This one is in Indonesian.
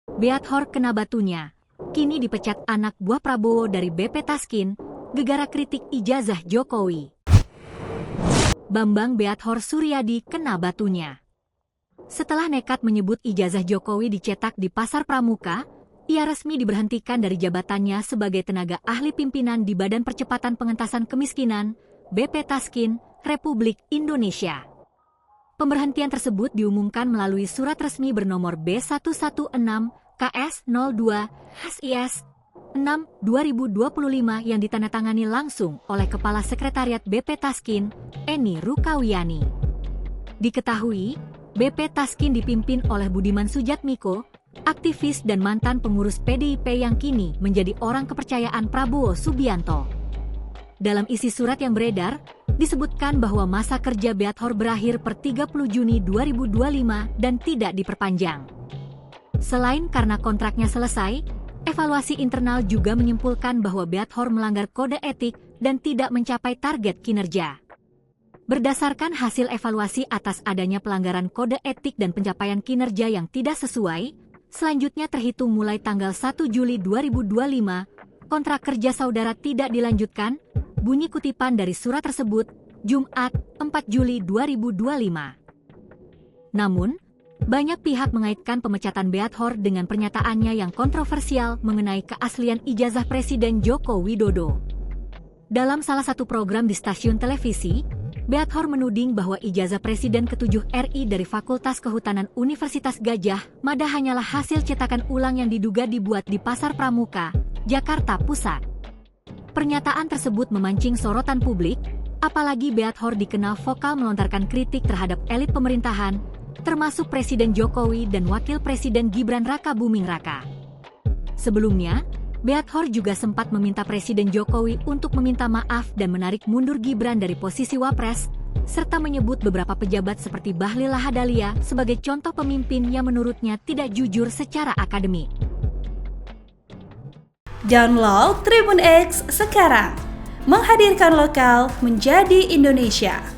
Beathor kena batunya. Kini dipecat anak buah Prabowo dari BP Taskin, gegara kritik ijazah Jokowi. Bambang Beathor Suryadi kena batunya. Setelah nekat menyebut ijazah Jokowi dicetak di Pasar Pramuka, ia resmi diberhentikan dari jabatannya sebagai tenaga ahli pimpinan di Badan Percepatan Pengentasan Kemiskinan, BP Taskin, Republik Indonesia. Pemberhentian tersebut diumumkan melalui surat resmi bernomor B116 KS02 SIS 6 2025 yang ditandatangani langsung oleh Kepala Sekretariat BP Taskin, Eni Rukawiyani. Diketahui, BP Taskin dipimpin oleh Budiman Sujatmiko, aktivis dan mantan pengurus PDIP yang kini menjadi orang kepercayaan Prabowo Subianto. Dalam isi surat yang beredar, disebutkan bahwa masa kerja Beathor berakhir per 30 Juni 2025 dan tidak diperpanjang. Selain karena kontraknya selesai, evaluasi internal juga menyimpulkan bahwa Beathor melanggar kode etik dan tidak mencapai target kinerja. Berdasarkan hasil evaluasi atas adanya pelanggaran kode etik dan pencapaian kinerja yang tidak sesuai, selanjutnya terhitung mulai tanggal 1 Juli 2025, kontrak kerja saudara tidak dilanjutkan, bunyi kutipan dari surat tersebut, Jumat, 4 Juli 2025. Namun, banyak pihak mengaitkan pemecatan Beathor dengan pernyataannya yang kontroversial mengenai keaslian ijazah Presiden Joko Widodo. Dalam salah satu program di stasiun televisi, Beathor menuding bahwa ijazah Presiden ke-7 RI dari Fakultas Kehutanan Universitas Gadjah Mada hanyalah hasil cetakan ulang yang diduga dibuat di Pasar Pramuka, Jakarta Pusat. Pernyataan tersebut memancing sorotan publik, apalagi Beathor dikenal vokal melontarkan kritik terhadap elit pemerintahan, termasuk Presiden Jokowi dan Wakil Presiden Gibran Rakabuming Raka. Sebelumnya, Beathor juga sempat meminta Presiden Jokowi untuk meminta maaf dan menarik mundur Gibran dari posisi Wapres, serta menyebut beberapa pejabat seperti Bahlil Lahadalia sebagai contoh pemimpin yang menurutnya tidak jujur secara akademik. Download Tribun X sekarang, menghadirkan lokal menjadi Indonesia.